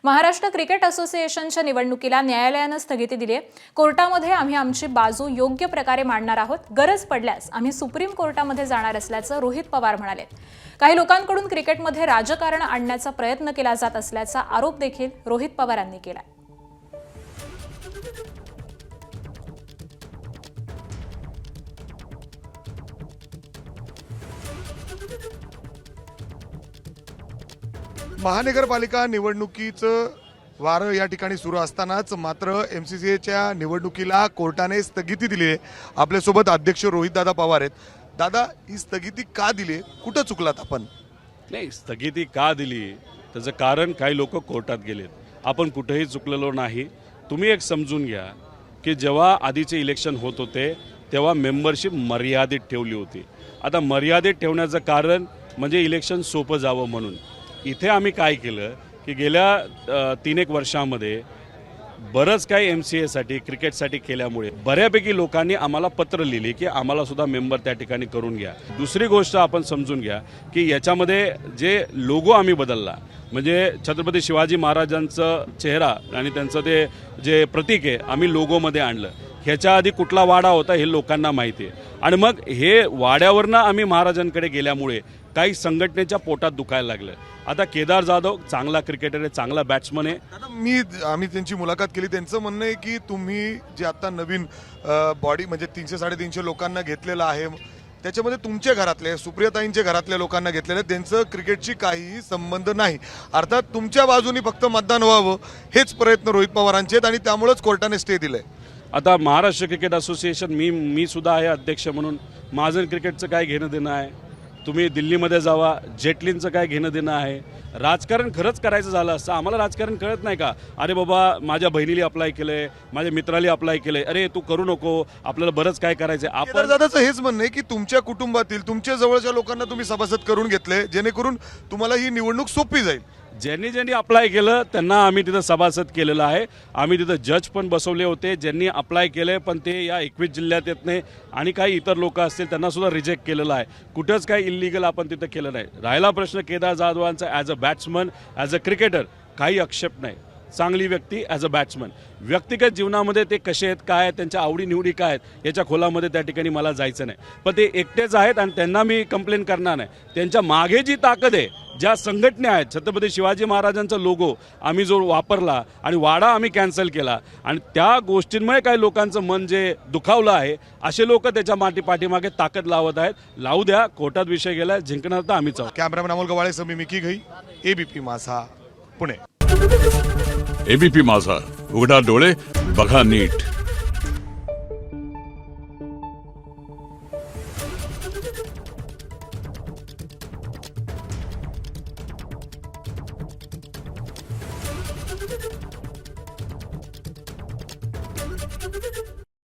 Maharashtra cricket असोसिएशनच्या निवडणुकीला न्यायालयाने स्थगिती दिली आहे। कोर्टामध्ये आम्ही आमची बाजू योग्य प्रकारे मांडणार आहोत। गरज पडल्यास आम्ही सुप्रीम कोर्टामध्ये जाणार असल्याचं रोहित पवार म्हणाले। काही लोकांकडून क्रिकेटमध्ये राजकारण आणण्याचा प्रयत्न केला जात असल्याचा आरोप देखील रोहित पवारांनी केला। महानगरपालिका निवडणुकीचं वारं या ठिकाणी सुरू असतानाच मात्र MCCAच्या निवडणुकीला कोर्टाने स्थगिती दिली आहे। आपल्यासोबत अध्यक्ष रोहितदादा पवार आहेत। दादा, ही स्थगिती का दिली? कुठं चुकलात आपण? नाही, स्थगिती का दिली त्याचं कारण काही लोक कोर्टात गेलेत। आपण कुठेही चुकलेलो नाही। तुम्ही एक समजून घ्या की जेव्हा आधीचे इलेक्शन होत होते तेव्हा मेंबरशिप मर्यादित ठेवली होती। आता मर्यादित ठेवण्याचं कारण म्हणजे इलेक्शन सोपं जावं म्हणून। इथे आम्ही काय केलं की गेल्या 3-1 वर्षामध्ये बरंच काही MCAसाठी क्रिकेटसाठी केल्यामुळे बऱ्यापैकी लोकांनी आम्हाला पत्र लिहिली की आम्हाला सुद्धा मेंबर त्या ठिकाणी करून घ्या। दुसरी गोष्ट आपण समजून घ्या की याच्यामध्ये जे लोगो आम्ही बदलला म्हणजे छत्रपती शिवाजी महाराजांचं चेहरा आणि त्यांचं ते जे प्रतीक आहे आम्ही लोगोमध्ये आणलं। ह्याच्या आधी कुठला वाडा होता हे लोकांना माहिती आहे आणि मग हे वाड्यावरनं आम्ही महाराजांकडे गेल्यामुळे काही संघटनेच्या पोटात दुखायला लागलं। आता केदार जाधव चांगला क्रिकेटर आहे, चांगला बॅट्समन आहे। आम्ही त्यांची मुलाखत केली। त्यांचं म्हणणं आहे की तुम्ही जे आता नवीन बॉडी म्हणजे 300-350 लोकांना घेतलेलं आहे त्याच्यामध्ये तुमच्या घरातले सुप्रियाताईंच्या घरातल्या लोकांना घेतलेलं आहे, त्यांचं क्रिकेटशी काहीही संबंध नाही। अर्थात तुमच्या बाजूनी फक्त मतदान व्हावं हेच प्रयत्न रोहित पवारांचे आहेत आणि त्यामुळेच कोर्टाने स्टे दिलंय। आता महाराष्ट्र क्रिकेट असोसिएशन मी सुद्धा आहे अध्यक्ष म्हणून। माझं क्रिकेटचं काय घेणं देणं आहे? तुम्ही दिल्लीमध्ये जावा, जेटलींचं काय घेणं देणं आहे? राजकारण खरंच करायचं झालं असतं आम्हाला राजकारण कळत नाही का? अरे बाबा, माझ्या बहिणीला अप्लाय केलंय, माझ्या मित्राला अप्लाय केलंय, अरे तू करू नको, आपल्याला बरंच काय करायचंय। आपण दादाचं हेच म्हणणं आहे की तुमच्या कुटुंबातील तुमच्या जवळच्या लोकांना तुम्ही सभासद करून घेतले जेणेकरून तुम्हाला ही निवडणूक सोपी जाईल। ज्यांनी अप्लाय केलं त्यांना आम्ही तिथं सभासद केलेलं आहे। आम्ही तिथं जज पण बसवले होते ज्यांनी अप्लाय केले पण ते या 21 जिल्ह्यात येत नाही आणि काही इतर लोक असतील त्यांना सुद्धा रिजेक्ट केलेलं आहे। कुठंच काही इलिगल आपण तिथं केलं नाही। राहिला प्रश्न केदार जाधवांचा as a batsman as a cricketer काही आक्षेप नाही। चांगली व्यक्ती ॲज अ बॅट्समन। व्यक्तिगत जीवनामध्ये ते कसे आहेत, काय आहेत, त्यांच्या आवडीनिवडी काय आहेत याच्या खोलामध्ये त्या ठिकाणी मला जायचं नाही। पण ते एकटेच आहेत आणि त्यांना मी कंप्लेंट करणार नाही। त्यांच्या मागे जी ताकद आहे, ज्या संघटना आहेत, छत्रपती शिवाजी महाराजांचा लोगो आम्ही जो वापरला आणि वाडा आम्ही कॅन्सल केला आणि त्या गोष्टींमुळे काही लोकांचं मन जे दुखावलं आहे असे लोक त्याच्या पाठीमागे ताकद लावत आहेत। लावू द्या, कोर्टात विषय गेला, जिंकणार तर आम्हीच आहोत। कॅमेरामॅन अमोल गवाळे सह मी मिकी घई, ABP माझा, पुणे। ABP माझा, उघडा डोळे बघा नीट।